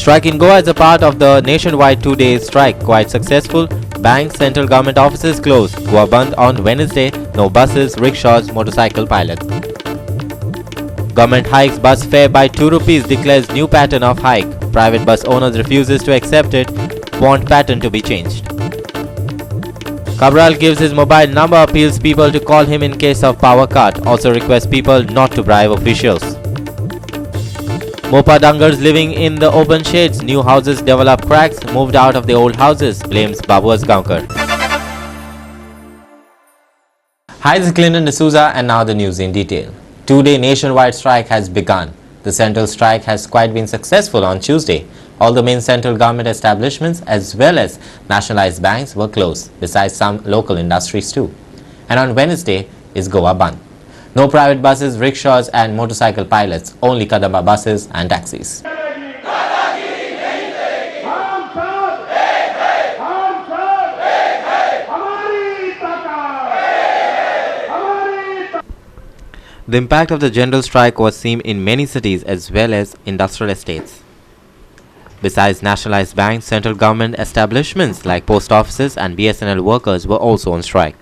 Strike in Goa is a part of the nationwide 2-day strike, quite successful. Banks, central government offices closed. Goa Bandh on Wednesday. No buses, rickshaws, motorcycle pilots. Government hikes bus fare by 2 rupees, declares new pattern of hike. Private bus owners refuses to accept it, want pattern to be changed. Cabral gives his mobile number, appeals people to call him in case of power cut, also requests people not to bribe officials. Mopa Dangars living in the open shades, new houses develop cracks, moved out of the old houses, blames Babuas Gaonkar. Hi, this is Clinton D'Souza and now the news in detail. 2-day nationwide strike has begun. The central strike has quite been successful on Tuesday. All the main central government establishments as well as nationalized banks were closed, besides some local industries too. And on Wednesday is Goa Bandh. No private buses, rickshaws and motorcycle pilots, only Kadamba buses and taxis. The impact of the general strike was seen in many cities as well as industrial estates. Besides nationalized banks, central government establishments like post offices and BSNL workers were also on strike.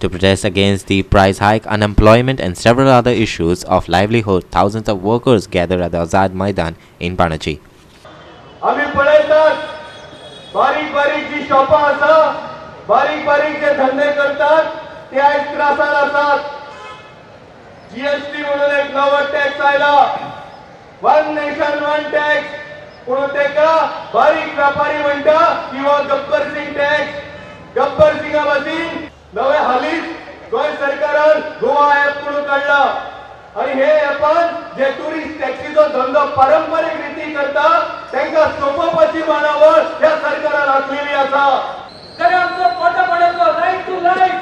To protest against the price hike, unemployment and several other issues of livelihood, thousands of workers gathered at the Azad Maidan in Panaji. GST म्हणून एक नवा tax आयला. One nation one tax. म्हणून तेका बारीक व्यापारी म्हणटा किंवा गब्बर सिंग टॅक्स. गब्बर सिंगा मशीन नवे हालीच गोय सरकारान गोवा ॲप म्हणून काढला. आणि हे ॲपान जे टुरिस्ट टॅक्सीचो धंदो पारंपरिक रीती करता तांकां सोंपोवपाची मानावळ ह्या सरकारान आखलेली आसा. तर आमचो पोटापणाचो राईट टू लाईफ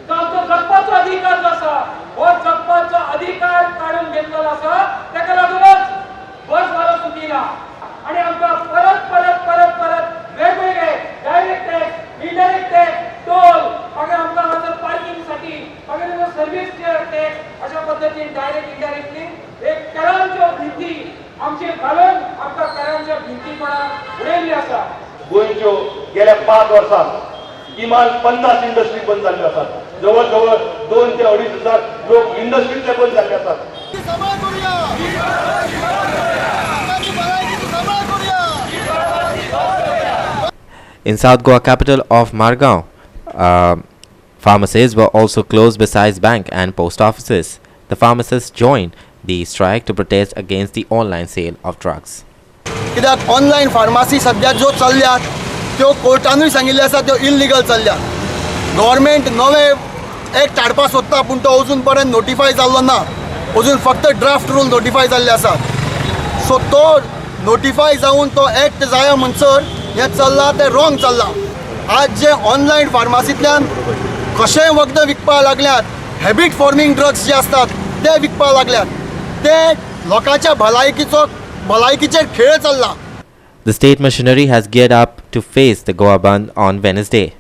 जो आमचो जगपाचो अधिकार जो आसा हो जगपाचो अधिकार काढून घेतलेलो आसा. ताका लागूनच बस वालो चुकिना आणि आमकां परत परत परत परत वेगवेगळे direct tax, indirect tax, toll, मागीर आमकां हांगासर पार्किंगसाठी, मागीर सर्व्हिस टॅक्स अशा पद्दतीन डायरेक्ट इनडायरेक्टली एक करांच्यो भिंती आमचेर घालून आमकां करांच्या भिंतीपणान उडयल्ली आसा. गोंयच्यो गेल्या 5 वर्सांत किमान 50 इंडस्ट्री बंद जाल्ल्यो आसात. जवळजवळ 2 ते 2.5 लोक इंडस्ट्रीतले बंद जाल्ले आसात. In South Goa capital of Margao, pharmacies were also closed besides bank and post offices. The pharmacists joined the strike to protest against the online sale of drugs. कित्याक ऑनलायन फार्मासी सध्या ज्यो चल्ल्यात त्यो कोर्टानूय सांगिल्ले आसा त्यो इल्लिगल चल्ल्यात. Government नवे एक्ट हाडपाक सोदता पूण तो अजून पर्यंत नोटिफाय जाल्लो ना. अजून फक्त ड्राफ्ट रूल नोटिफाय जाल्ले आसात. सो तो नोटिफाय जावन तो एक्ट जाया म्हणसर हें चल्लां तें रॉंग चल्लां. आज जे ऑनलायन फार्मासींतल्यान कशेंय वखदां विकपाक लागल्यात, हॅबीट फॉर्मिंग ड्रग्स जे असतात ते विकपाक लागल्यात, ते लोकांच्या भलायकीचेर खेळ चल्ला. The state machinery has geared up to face the Goa Bandh on Wednesday.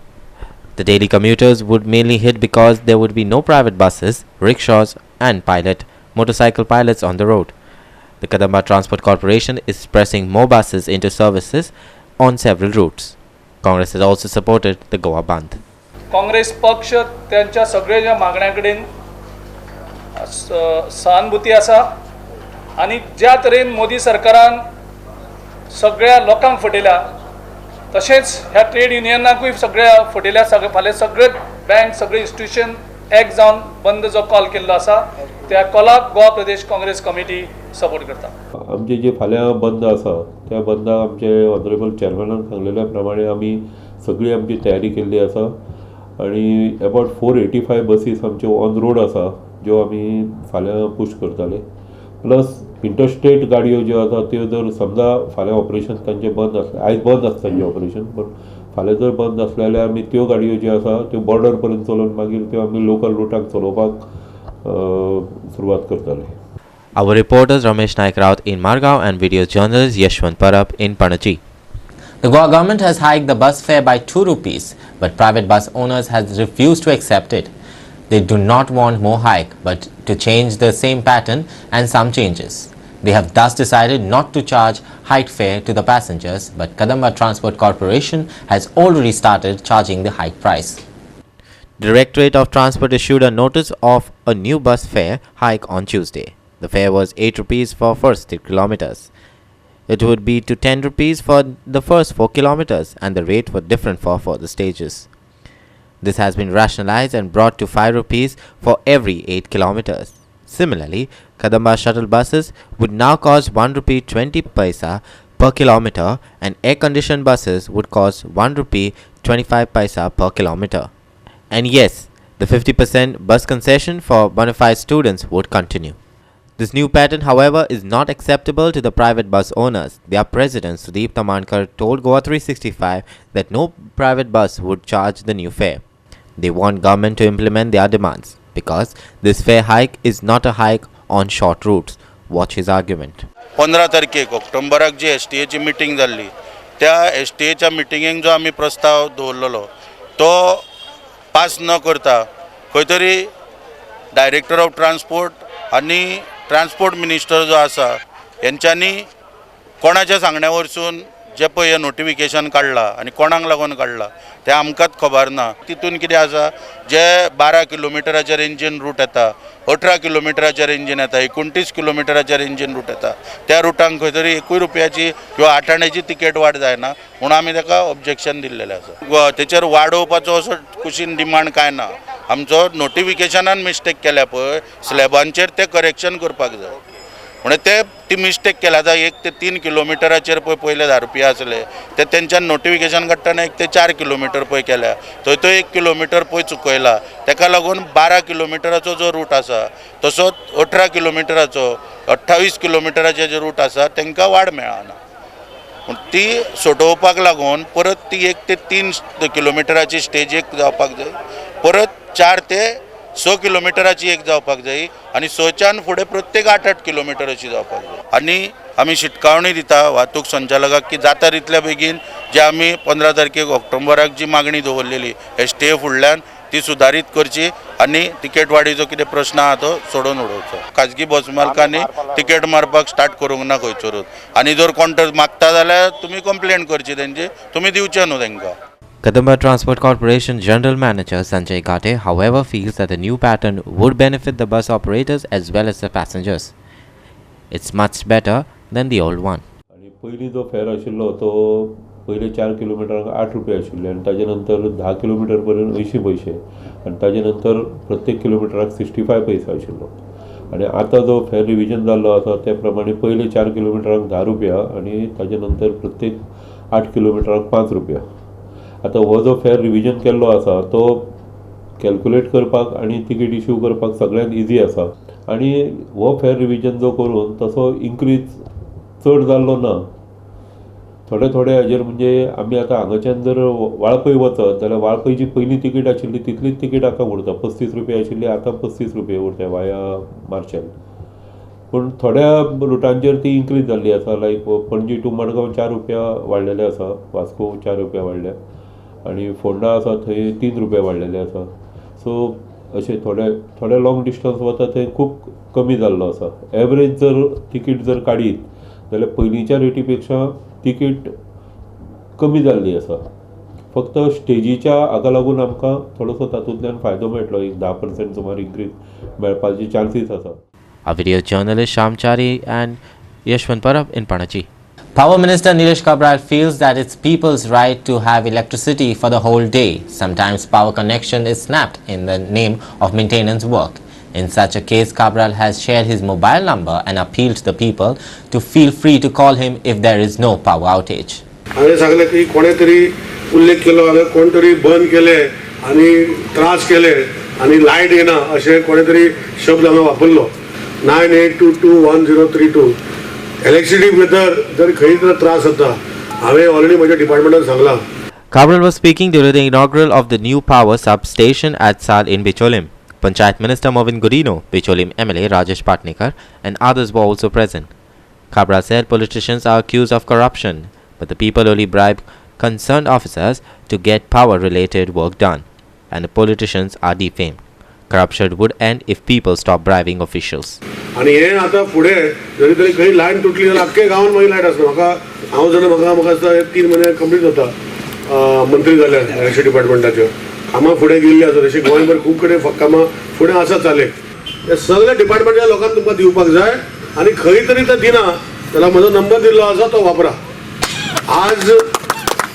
The daily commuters would mainly hit because there would be no private buses, rickshaws and motorcycle pilots on the road. The Kadamba Transport Corporation is pressing more buses into services on several routes. Congress has also supported the Goa Bandh. Congress पक्ष त्यांच्या सगळ्या मागण्या कडेन सहानुभूती आसा आणि ज्या तरेन मोदी सरकारान सगळ्या लोकांक फटयल्या तशेंच ह्या ट्रेड युनियनाकूय सगळ्या फटयल्या. फाल्यां सगळे बँक सगळे इन्स्टिट्यूशन एक जावन बंद जो कॉल केल्लो आसा त्या कॉलाक गोवा प्रदेश काँग्रेस कमिटी सपोर्ट करता. आमचे जे फाल्यां बंद आसा त्या बंदाक आमचे ऑनरेबल चेअरमॅनान सांगलेल्या प्रमाणे आमी सगळी आमची तयारी केल्ली आसा आणि अबावट 485 बसीस आमच्यो ऑन रोड आसा ज्यो आमी फाल्यां पुश करतले. प्लस इंटरस्टेट गाडयो ज्यो आसा त्यो जर समजा फाल्यां ऑपरेशन तांचें बंद आसलें, आयज बंद आसता तांचें ऑपरेशन, पण फाल्यां जर बंद आसलें जाल्यार आमी त्यो गाडयो ज्यो आसा त्यो बॉर्डर पर्यंत चलोवन मागीर त्यो आमी लोकल रुटाक चलोवपाक सुरवात करतले. Our reporters Ramesh Naik Raut in Margao and video journalist Yashwant Parab in Panaji. The Goa government has hiked the bus fare by 2 rupees, but private bus owners has refused to accept it. They do not want more hike, but to change the same pattern and some changes. They have thus decided not to charge hiked fare to the passengers, but Kadamba Transport Corporation has already started charging the hike price. Directorate of Transport issued a notice of a new bus fare hike on Tuesday. The fare was 8 rupees for first 3 kilometers. It would be to 10 rupees for the first 4 kilometers, and the rate was different for further stages. This has been rationalized and brought to 5 rupees for every 8 kilometers. Similarly, Kadamba shuttle buses would now cost 1 rupee 20 paisa per kilometer, and air-conditioned buses would cost 1 rupee 25 paisa per kilometer. And yes, the 50% bus concession for bona fide students would continue. This new pattern, however, is not acceptable to the private bus owners. Their president, Sudeep Tamankar, told GOA365 that no private bus would charge the new fare. They want government to implement their demands because this fare hike is not a hike on short routes. Watch his argument. 15 तारखेक ऑक्टोबराक जी STA meeting जाल्ली त्या STA मिटींगेक जो आमी प्रस्ताव दवरलेलो तो pass न करता खंय तरी डायरेक्टर ऑफ ट्रान्सपोर्ट आनी ट्रान्सपोर्ट मिनिस्टर जो आसा यांच्यांनी कोणाच्या सांगण्या वरसून जे पळय हे नोटिफिकेशन काडला आनी कोणाक लागून काडला ते आमकांच खबर ना. तितून कितें आसा जे 12 किलोमिटराच्या रेंजीन रूट येता 18 किलोमिटराच्या रेंजीन येता 29 किलोमिटराच्या रेंजीन रूट येता त्या रुटांक खंय तरी 1 रुपयाची किंवा 8 आण्याची तिकेट वाड जायना म्हणून आमी ताका ऑब्जेक्शन दिल्लेलें आसा. तेचेर वाडोवपाचो असो कुशीन डिमांड काय ना. आमचो नोटिफिकेशनान मिस्टेक केल्या पळय स्लॅबांचेर ते करेक्शन करपाक जाय म्हणजे ती मिस्टेक केला आता 1 ते 3 किलोमिटराचेर पहिले 10 रुपया असले ते त्यांच्या नोटिफिकेशन काडटाना 1 ते 4 किलोमिटर केल्या तो 1 किलोमिटर चुकयला ताका लागून 12 किलोमिटराचो जो रूट आसा तसोच 18 किलोमिटराचो 28 किलोमिटराचे जे रूट आसा तांकां वाड मेळना. ती सोडोवपाक लागून परत ती 1 ते 3 किलोमिटराची स्टेज एक जावपाक जाय परत 4 ते 6 किलोमिटराची एक जावपाक जाय आनी 6च्यान फुडें प्रत्येक 8-8 किलोमिटर अशी जावपाक जाय. आनी आमी शिटकावणी दिता वाहतूक संचालकाक की जाता तितल्या बेगीन जे आमी 15 तारखेक ऑक्टोबराक जी मागणी दवरलेली STA फुडल्यान ती सुदारीत करची आनी तिकेट वाडीचो कितें प्रश्न आहा तो सोडून उडोवचो. खाजगी बस मालकांनी तिकेट मारपाक स्टार्ट करूंक ना खंयचोरूच आनी जर कोण मागता जाल्यार तुमी कंप्लेंट करची तेंची तुमी दिवचे न्हू तांकां. Kadamba Transport Corporation General Manager Sanjay Gate, however, feels that the new pattern would benefit the bus operators as well as the passengers. It's much better than the old one. आणि पयलीं जो फेर आशिल्लो तो पयले 4 किलोमिटराक 8 रुपये आशिल्ले आनी ताजे नंतर 10 किलोमिटर पर्यंत 80 पैसे आनी ताजे नंतर प्रत्येक किलोमिटराक 65 पैसे आशिल्लो. आनी आतां जो फेर रिविजन जाल्लो आसा त्या प्रमाणे पयले 4 किलोमिटराक 10 रुपया आनी ताजे नंतर प्रत्येक 8 किलोमिटराक 5 रुपया. आता हो जो फेर रिविजन केल्लो आसा तो कॅल्क्युलेट करपाक आनी तिकेट इश्यू करपाक सगळ्यांत इजी आसा आनी हो फेर रिविजन जो करून तसो इन्क्रीज चड जाल्लो ना. थोडे हाजेर म्हणजे आमी आतां हांगाच्यान जर वाळपय वचत जाल्यार वाळपय जी पयलीं तिकेट आशिल्ली तितलीच तिकेट आतां उरता 35 रुपया आशिल्ली आतां 35 रुपया उरता वाया मार्शल. पूण थोड्या रुटांचेर ती इन्क्रीज जाल्ली आसा लायक पणजी टू मडगांव 4 रुपया वाडलेले आसा वास्को 4 रुपया वाडल्या आनी फोंडा आसा थंय 3 रुपया वाडलेले आसा. सो अशें थोडे लॉंग डिस्टन्स वता थंय खूब कमी जाल्लो आसा. एवरेज जर तिकीट जर काडीत जाल्यार पयलींच्या रेटी पेक्षा तिकीट कमी जाल्ली आसा. फक्त स्टेजीच्या हाका लागून आमकां थोडोसो तातूंतल्यान फायदो मेळटलो एक 10% सुमार इन्क्रीज मेळपाचे चान्सीस आसा. Our video journalist Shamchari and Yashwant Parab in Panaji. Power Minister Nilesh Kabral feels that it's people's right to have electricity for the whole day. Sometimes power connection is snapped in the name of maintenance work. In such a case, Kabral has shared his mobile number and appealed to the people to feel free to call him if there is no power outage. हांवें सांगलें की कोणे तरी उल्लेख केलो हांवें कोण तरी बंद केले आनी त्रास केले आनी लायट येना अशें कोणे तरी शब्द हांवें वापरलो. 98221032 इलेक्ट्रिसिटी भितर जर खंय तर त्रास जाता हांवें ऑलरेडी म्हज्या डिपार्टमेंटान सांगलां. Kabral was speaking during the inaugural of the new power substation at Sal in Bicholim. Panchayat Minister Movin Gurino, Bicholim MLA Rajesh Patnikar and others were also present. Kabral said politicians are accused of corruption, but the people only bribe concerned officers to get power-related work done, and the politicians are defamed. Corruption would end if people stop bribing officials. आणि हे आता पुढे जरी तरी खंय lion तुटली जाल्यार अख्खे गांवांत मागीर लायट आसना. हांव जेन्ना म्हाका आसता 3 म्हयने कंप्लीट जाता मंत्री जाल्यार इलेक्ट्रिसिटी डिपार्टमेंटाच्यो कामां फुडें गेल्ली आसा. तशी गोंयभर खूब कडेन कामां फुडें आसा चाले. हे सगळे डिपार्टमेंटाच्या लोकांक तुमकां दिवपाक जाय आनी खंय तरी ते दिना जाल्यार म्हजो नंबर दिल्लो आसा तो वापरा. आज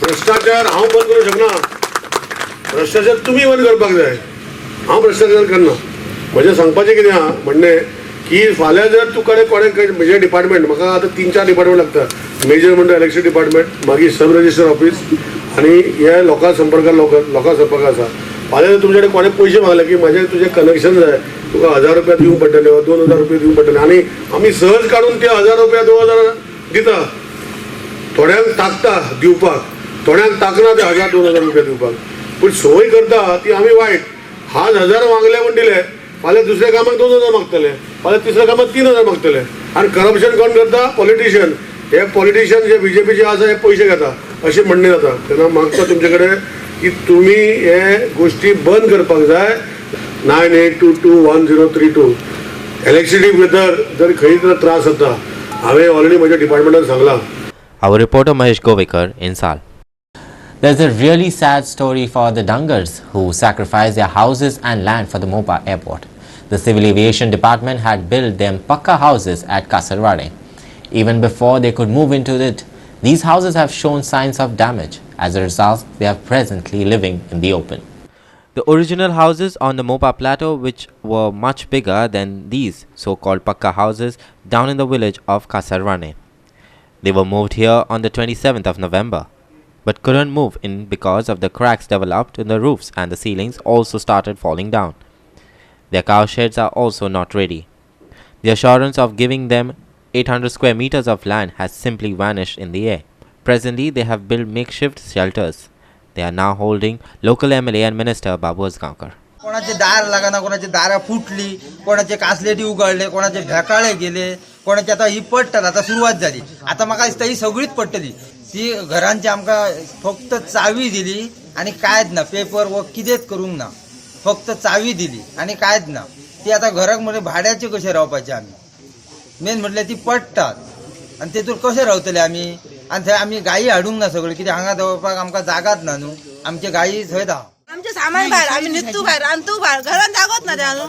भ्रष्टाचार हांव बंद करूंक शकना. भ्रष्टाचार तुमी बंद करपाक जाय. हांव भ्रष्टाचार करना. म्हजें सांगपाचें कितें आहा म्हणणें की फाल्यां जर तुकडे कोणें म्हजे डिपार्टमेंट म्हाका आतां 3-4 डिपार्टमेंट लागता. मेजर म्हणटा इलेक्ट्रिसिटी डिपार्टमेंट मागीर सब रजिस्टर ऑफिस आनी हे लोकां संपर्क आसा. फाल्यां जर तुमचे कडेन कोणें पयशे मागले की म्हाजें तुजें कनेक्शन जाय तुका 1000 रुपया दिवंक पडटले वा 2000 रुपया दिवंक पडटले आनी आमी सहज काडून ते 1000 रुपया 2000 दिता. थोड्यांक ताकता दिवपाक थोड्यांक ताकना ते 1000-2000 रुपया दिवपाक. पूण सोय करता ती आमी वायट. आज 1000 मागले म्हण दिले फाल्यां दुसऱ्या कामाक 2000 मागतले फाल्यां तिसऱ्या कामाक 3000 मागतले. आनी करप्शन कोण करता? पॉलिटिशियन. हे पॉलिटिशियन जे बीजेपीचे आसा हे पयशे घेता अशें म्हणणें जाता. तेन्ना मागता तुमचे कडेन की तुमी हे गोश्टी बंद करपाक जाय. 98221032 इलेक्ट्रिसिटी भितर जर खंय तरी त्रास जाता हांवें ऑलरेडी म्हज्या डिपार्टमेंटान सांगलां. Our reporter Mahesh Govekar in Sal. There's a really sad story for the Dangars who sacrificed their houses and land for the Mopa airport. The Civil Aviation Department had built them pakka houses at Kasarwade. Even before they could move into it, these houses have shown signs of damage. As a result, they are presently living in the open. The original houses on the Mopa plateau, which were much bigger than these so-called pakka houses down in the village of Kasarwane. They were moved here on the 27th of November, but couldn't move in because of the cracks developed in the roofs and the ceilings also started falling down. Their cow sheds are also not ready. The assurance of giving them 800 square meters of land has simply vanished in the air. Presently, they have built makeshift shelters. They are now holding local MLA and Minister Babu Asgaonkar. कोणाचे दार लागना, कोणाचे दारा फुटली, कोणाचे कासलेटी उगडले, कोणाचे भेकाळे गेले, कोणाचे आता ही पडटात. आता सुरुवात झाली. आता म्हाका दिसता ही सगळीच पडटली. ती घरांची आमकां फक्त चावी दिली आणि कांयच ना. पेपर व कितेंच करूंक ना. फक्त चावी दिली आणि कांयच ना. ती आता घराक म्हणजे भाड्याचे कशे रावपाचे आमी. मेन म्हटल्यार ती पडटात आणि तेतून कशे रावतले आमी. आणि थंय आमी गायी हाडूंक ना सगळी कित्याक हांगा दवरपाक आमकां जागाच ना न्हू. आमचे गायी थंय आहा. आमचे सामान भायर आमी न्हिदतू भायर रांदतू भायर घरान जागोच ना त्या न्हू.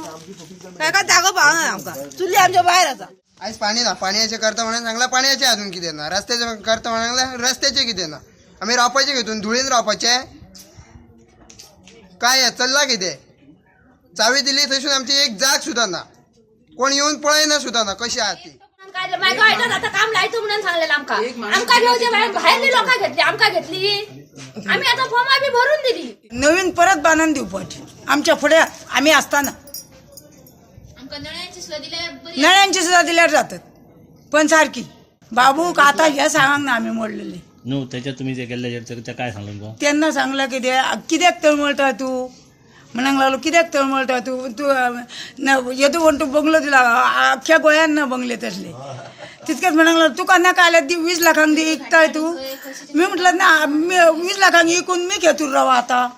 काय जागो पावना आमकां. चुली आमच्या भायर आसा. आयज पाणी ना. पाणयाचे करता म्हणून सांगला पाणयाचे अजून कितें ना. रस्त्याचे करता म्हणून सांगला रस्त्याचे कितें ना. आमी रावपाचे घेतून धुळीन रावपाचे काय चल्ला कितें. चावी दिली थंयसून आमची एक जाग सुद्धा ना. कोण येऊन पळयना सुद्धा ना कशी आहात ती. आता काम लायतो म्हणून सांगलेलं आमकां घेवचे भायरली लोकां घेतली आमकां घेतली. आम्ही आता फॉर्मा बी भरून दिली. नवीन परत बांधून दिवपाची आमच्या फुडे आम्ही असताना. नळ्यांची सुद्धा दिल्यार जातात पण सारखी. बाबूक आता हे सांगांक ना आम्ही मोडलेले नो. त्याच्यात तुम्ही जे केलं ते काय सांगलं त्यांना सांगलं की कित्याक तळमळटा तू म्हणांक लागलो कित्याक तळमळटा तू. तू येदू म्हण तू बंगलो दिला अख्ख्या गोंयान ना बंगले तसले. तितकेच म्हणांक लागलो तुका नाका आल्या ती 20 लाखांक दी विकताय तू. मी म्हटलं ना 20 लाखांक विकून मी घेतून रावा आता.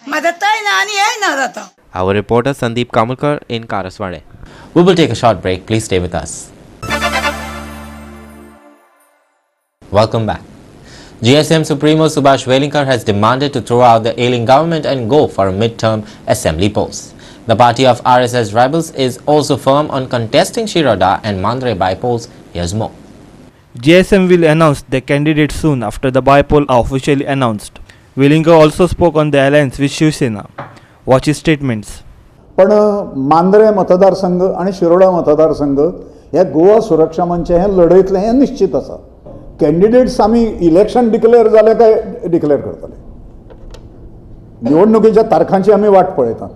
माझा तय ना आणि हे ना जाता. Our reporter Sandeep Kamalkar in Karaswade. We will take a short break. Please stay with us. Welcome back. GSM Supremo Subhash Velinkar has demanded to throw out the ailing government and go for a mid-term assembly post. The party of RSS rebels is also firm on contesting Shiroda and Mandre by-polls. Here's more. GSM will announce the candidate soon after the by-poll are officially announced. Velinkar also spoke on the alliance with Shiv Sena. Watch his statements. पण मांद्रे मतदारसंघ आणि शिरोडा मतदारसंघ हे गोवा सुरक्षा मंचे हे लढयतले हे निश्चित आसा. कॅन्डिडेट्स आमी इलेक्शन डिक्लेअर जाले काय डिक्लेअर करतले. निवडणुकीच्या तारखांची आमी वाट पळयतात.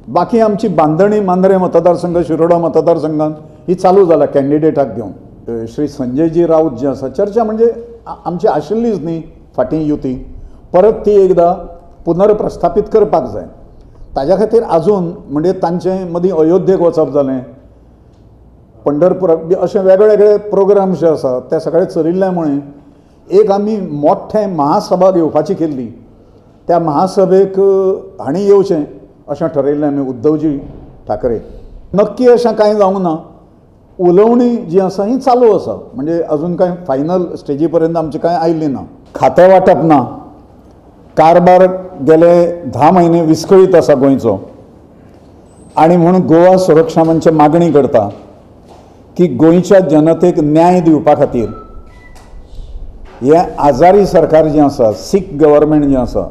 बाकी आमची बांधणी मांद्रे मतदारसंघ शिरोडा मतदारसंघात ही चालू जाला कॅन्डिडेटाक घेवन. श्री संजयजी राऊत जे आसा चर्चा म्हणजे आमची आशिल्लीच न्ही फाटीं युती. परत ती एकदा पुनर्प्रस्थापीत करपाक जाय. ताज्या खातीर आजून म्हणजे तांचे मदीं अयोध्येक वचप जालें. पंढरपुराक बी अशे वेगवेगळे प्रोग्राम्स जे आसा ते सगळे चलिल्ल्या मुळे एक आमी मोठ्ठे महासभा घेवपाची केल्ली. त्या महासभेक हांणी येवचें अशें ठरयिल्लें आमी उद्धवजी ठाकरे. नक्की अशें कांय जावंक ना. उलोवणी जी आसा ही चालू आसा, म्हणजे अजून कांय फायनल स्टेजी पर्यंत आमची कांय आयिल्ली ना. खातें वांटप ना. कारभार गेले 10 म्हयने विस्कळीत आसा गोंयचो, आनी म्हणून गोवा सुरक्षा मंच मागणी करता की गोंयच्या जनतेक न्याय दिवपा खातीर हें आजारी सरकार जें आसा, सीख गव्हर्मेंट जें आसा,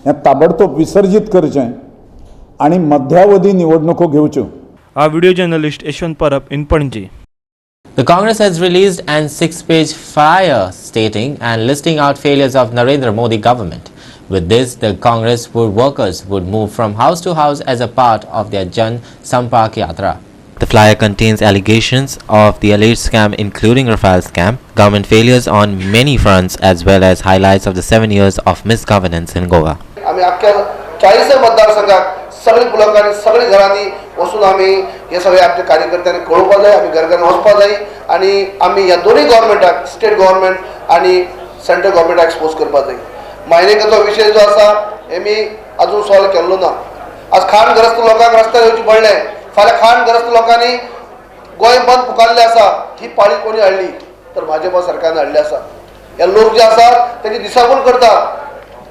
हें ताबडतोब विसर्जीत करचें आनी मध्यावधी निवडणुको घेवच्यो. Our video journalist Yashwant Parab in Panaji. The Congress has released an 6-page flyer stating and listing out failures of Narendra Modi government. With this, the Congress workers would move from house to house as a part of their Jan Sampark Yatra. The flyer contains allegations of the alleged scam including Rafale scam, government failures on many fronts as well as highlights of the 7 years of misgovernance in Goa. आम्ही अख्ख्या 40 मतदारसंघात सगळी ब्लॉकांनी सगळी घरांनी वचून आम्ही हे सगळे आमच्या कार्यकर्त्यांनी कळोवपा जाय, आम्ही घरघरांनी वचपा जाय आणि आम्ही ह्या दोन्ही गव्हर्मेंटाक, स्टेट गव्हर्मेंट आणि सेंट्रल गव्हर्मेंटाक एक्सपोज करपा जाय. मायनेकाचो विशय जो आसा हे मी अजून सॉल्व केल्लो ना. आज खाणग्रस्त लोकांक रस्त्यार येवचें पडलें. फाल्यां खाणग्रस्त लोकांनी गोंय बंद पुकारलें आसा. ही पाळी कोणी हाडली तर भाजपा सरकारान हाडली आसा. हे लोक जे आसात तेची दिशाभूल करतात.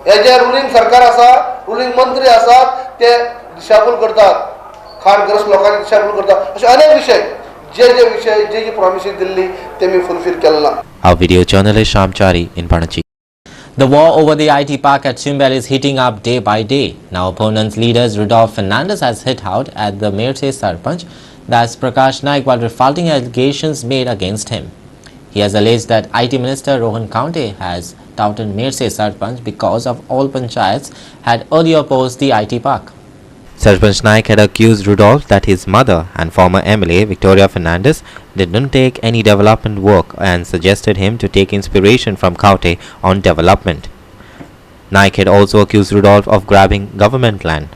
हे जे रुलिंग सरकार आसा, रुलिंग मंत्री आसात ते दिशाभूल करतात. खाणग्रस्त लोकांची दिशाभूल करतात. असे अनेक विषय जे विषय जी प्रॉमिसेस दिल्ली ते मी फुलफिल केले ना. Our video journalist Shyam Chari in Panaji. The war over the IT park at Chimbel is heating up day by day. Now opponents leaders Rudolf Fernandez has hit out at the Mirse Sarpanch, that's Prakash Naik, while refuting allegations made against him. He has alleged that IT Minister Rohan Kaunte has touted Mirse Sarpanch because of all panchayats had earlier opposed the IT park. Sarpanch Naik had accused Rudolf that his mother and former MLA Victoria Fernandez did not take any development work and suggested him to take inspiration from Kaunte on development. Naik had also accused Rudolf of grabbing government land.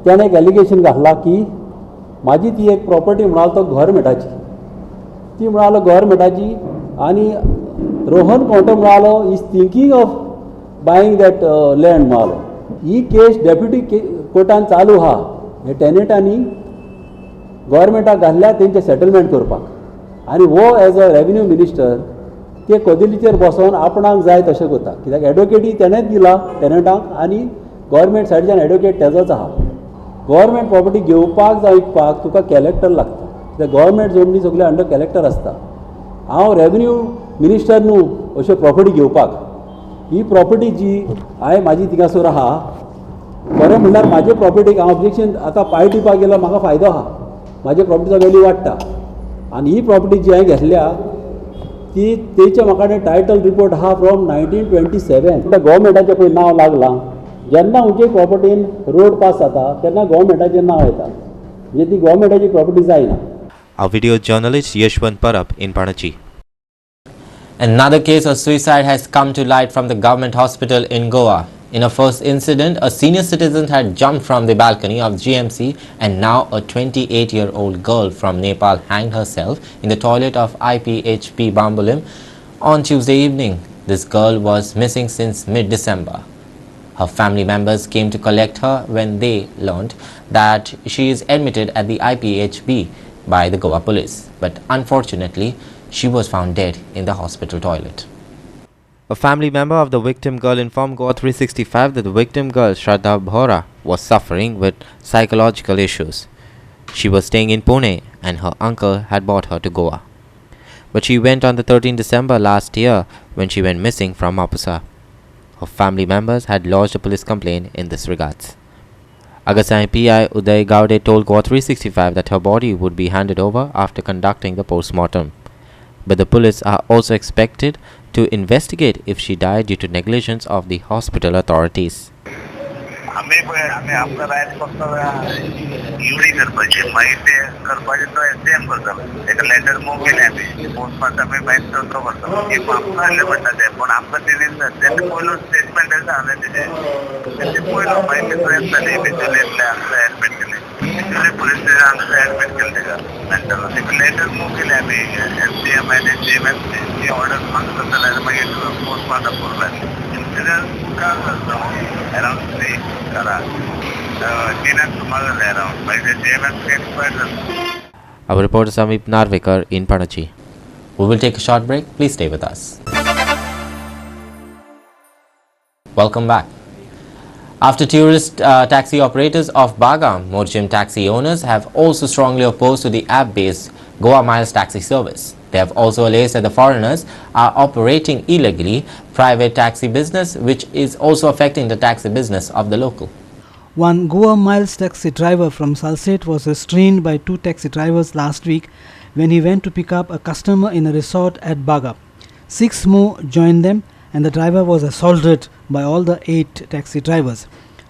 त्याने एक allegation घातला की माझी ती एक property म्हणाल तो गव्हर्मेंटाची, ती म्हणालो गव्हर्मेंटाची आणि रोहन काउंटे म्हणालो is thinking of buying that land म्हणालो. ही केस डेप्युटी कोर्टान चालू हा. हे टेनंटांनी गव्हर्मेंटाक घातल्या तेंचे सेटलमेंट करपाक, आनी वो एज अ रेव्हेन्यू मिनिस्टर ते कदेलीचेर बसोन आपणाक जाय तशें करता. कित्याक एडवोकेटी तेणेंच दिला टेनंटांक आनी गव्हर्मेंट सायडीच्यान एडवोकेट तेजोच आहा. गव्हर्मेंट प्रॉपर्टी घेवपाक जावं विकपाक तुका कॅलेक्टर लागता. कित्याक गव्हर्मेंट जमनी सगळे अंडर कॅलेक्टर आसता. हांव रेव्हेन्यू मिनिस्टर न्हू अश्यो प्रॉपर्टी घेवपाक. ही प्रॉपर्टी जी हांवें म्हाजी थिंगासोर आहा, बरें म्हणल्यार म्हाजे प्रॉपर्टीक हांव ऑब्जेक्शन आतां पांय टिवपाक गेलो म्हाका फायदो आहा, म्हाजे प्रॉपर्टीचो वॅल्यू वाडटा. आनी ही प्रॉपर्टी जी हांवें घेतल्या ती तेचे म्हाका टायटल रिपोर्ट आहा फ्रॉम 1927. गव्हर्मेंटाचें पळय नांव लागलां. जेन्ना खंयचे प्रॉपर्टीन रोड पास जाता तेन्ना गव्हर्मेंटाचें नांव येता, म्हणजे ती गव्हर्मेंटाची प्रॉपर्टी जायना. Our video journalist Yashwant Parab in Panaji. Another case of suicide has come to light from the government hospital in Goa. In a first incident, a senior citizen had jumped from the balcony of GMC, and now a 28-year-old girl from Nepal hanged herself in the toilet of IPHP Bambulim on Tuesday evening. This girl was missing since mid-December. Her family members came to collect her when they learned that she is admitted at the IPHB by the Goa police, but unfortunately she was found dead in the hospital toilet. A family member of the victim girl informed GOA365 that the victim girl, Shraddha Bhora, was suffering with psychological issues. She was staying in Pune and her uncle had brought her to Goa. But she went on the 13th December last year when she went missing from Mapusa. Her family members had lodged a police complaint in this regards. Agasai PI Uday Gaude told GOA365 that her body would be handed over after conducting the post-mortem. But the police are also expected to investigate if she died due to negligence of the hospital authorities. आम्ही आपलं right फक्त एवढी करपाची माहिती करपाची तो SDM करतो. एक लेटर मूव केले आम्ही पोस्टमार्टम माहिती तो करतो की आमकां हाडलें म्हणटा ते, पूण आमकां तेणे पयलो स्टेटमेंट सांगलें तेजे पयलो माहिती तो येताली भितर येतले आमकां एडमीट केले. पुलीस स्टेशन आमकां एडमीट केले तेका मेंटल. एक लेटर मूव केले आमी एसडीएम आनी जीएमएफची ऑर्डर मागता जाल्यार मागीर पोस्टमार्टम करपाक. इन्सिडंट काल जाता अरावंड 3 करा. 10 सुमार झाले अराउंड मागीर ते JMS एक्सपायर जाता. Our reporter Samip Narvekar in Panaji. We will take a short break. Please stay with us. Welcome back. After tourist taxi operators of Bagam, more gym taxi owners have also strongly opposed to the app-based Goa Miles taxi service. They have also alleged that the foreigners are operating illegally private taxi business, which is also affecting the taxi business of the local. One Goa Miles taxi driver from Salsette was restrained by two taxi drivers last week when he went to pick up a customer in a resort at Baga. 6 more joined them and the driver was assaulted by all the 8 taxi drivers.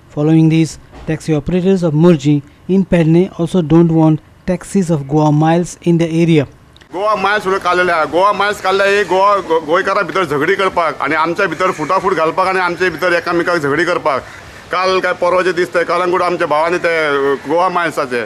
Following these, taxi operators of Murji in Pedne also don't want taxis of Goa Miles in the area. Goa Miles म्हणून काडलेले आहा. Goa Miles काडले ही गोंयकारां भितर झगडी करपाक आनी आमच्या भितर फुटाफूट घालपाक आनी आमचे भितर एकामेकाक झगडी करपाक. काल काय परवाचे दिसते कालांगूट आमच्या भावानी ते गोवा मायल्साचे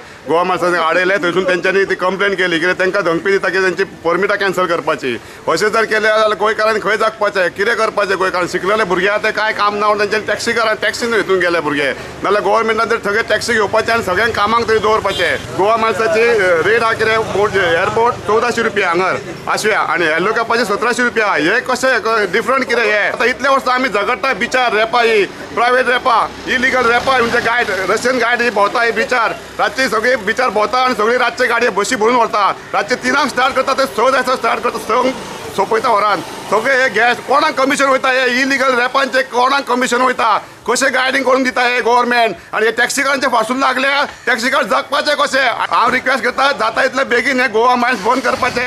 आडयले थंयसून तेंच्यांनी ती कंप्लेन केली कित्याक तांकां धमकी दिता की तेंची परमिटां कॅन्सल करपाची. अशें जर केलें जाल्यार गोंयकारांनी खंय जगपाचें कितें करपाचें गोंयकारान शिकलेले भुरगे आतां काय काम ना तेंच्यांनी टॅक्सीन हितून गेले भुरगे नाल्यार गोवोरमेंटान तर सगळे टॅक्सी घेवपाचे आनी सगळ्यांक कामाक तरी दवरपाचे. गोवा मायल्साची रेट आहा कितें एअरपोर्ट 1400 रुपया हांगर आशव्या आनी हेल्लो कॅपाचे 1700 रुपया. हे कशें डिफरंट कितें हे आतां इतले वर्सां आमी झगडटा बिचार रेपा ही प्रायवेट रेपा इलिगल रेपा म्हणजे गायड रशियन गायड ही भोंवता ही बिचार रातची सगळी बिचार भोंवता आनी सगळी रातचे गाडये बशी भरून व्हरता. रातचे 3 स्टार्ट करता ते 6 जायसर स्टार्ट करता 6 सोंपयता वरान. सगळे हे गॅस कोणाक कमिशन वयता हे इलिगल रेपांचे कोणाक कमिशन वयता कशें गायडींग करून दिता हे गव्हर्मेंट आनी हे टॅक्सीकारांचे फासून लागले टॅक्सीकार जगपाचे कशें. हांव रिक्वेस्ट करता जाता इतले बेगीन हे गोवा मायल्स बंद करपाचे.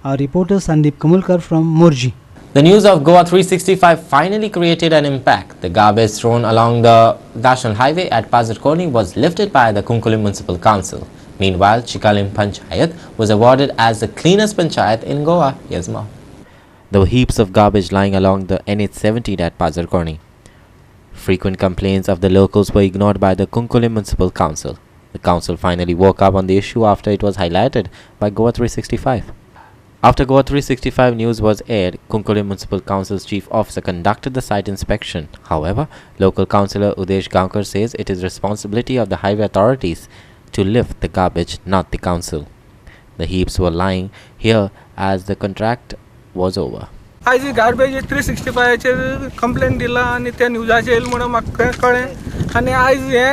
Our reporter Sandeep Kamulkar from Murji. The news of GOA365 finally created an impact. The garbage thrown along the National Highway at Pazarkoni was lifted by the Kunkulim Municipal Council. Meanwhile, Chikalim Panchayat was awarded as the cleanest panchayat in Goa. Yes, ma'am. There were heaps of garbage lying along the NH17 at Pazarkoni. Frequent complaints of the locals were ignored by the Kunkulim Municipal Council. The council finally woke up on the issue after it was highlighted by GOA365. After GOA365 news was aired, Kunkulim Municipal Council's chief officer conducted the site inspection. However, local councillor Udesh Gaonkar says it is responsibility of the highway authorities to lift the garbage, not the council. The heaps were lying here as the contract was over. आज garbage 365चेर complain दिला आनी ते न्यूजाचेर येयले म्हणून म्हाका कळ्ळें आनी आयज हे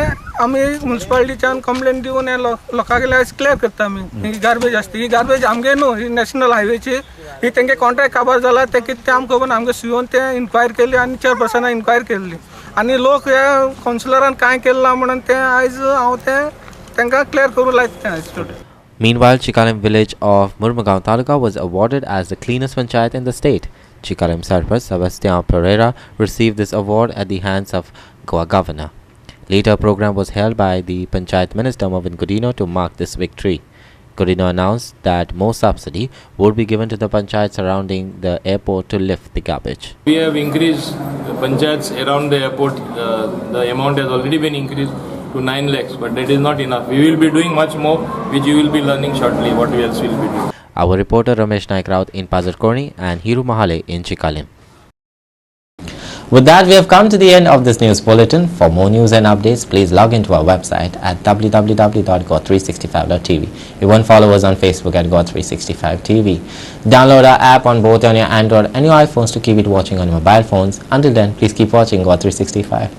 आमी म्युन्सिपालिटीच्यान कंप्लेन दिवन हे लोकांक आयज क्लियर करता आमी ही गार्बेज आसता ही गार्बेज आमगे न्हू ही नॅशनल हायवेची ही तेंगे कॉन्ट्रॅक्ट काबार जाला ते कितें तें आमकां खबर ना आमगे सुयोन ते इन्क्वायर केली आनी चेअरपर्सनान इन्क्वायर केल्ली आनी लोक हे कावन्सिलरान कांय केलें ना म्हणून ते आयज हांव ते तांकां क्लियर करूं लायता तें आयज today. Meanwhile, Chikalim village of Murmagaon Taluka was awarded as the cleanest panchayat in the state. Chikalim Sarpas Sebastian Pereira received this award at the hands of Goa Governor. Later, a program was held by the Panchayat Minister Marvin Godino to mark this victory. Godino announced that more subsidy would be given to the panchayats surrounding the airport to lift the garbage. We have increased the panchayats around the airport. The amount has already been increased to 9 lakhs, but that is not enough. We will be doing much more, which you will be learning shortly what else we will be doing. Our reporter Ramesh Naik Raut in Pazarkoni and Hiru Mahale in Chikalim. With that, we have come to the end of this news bulletin. For more news and updates, please log into our website at www.goa365.tv. You can follow us on Facebook at GOA365TV. Download our app on both on your Android and your iPhones to keep it watching on your mobile phones. Until then, please keep watching GOA365.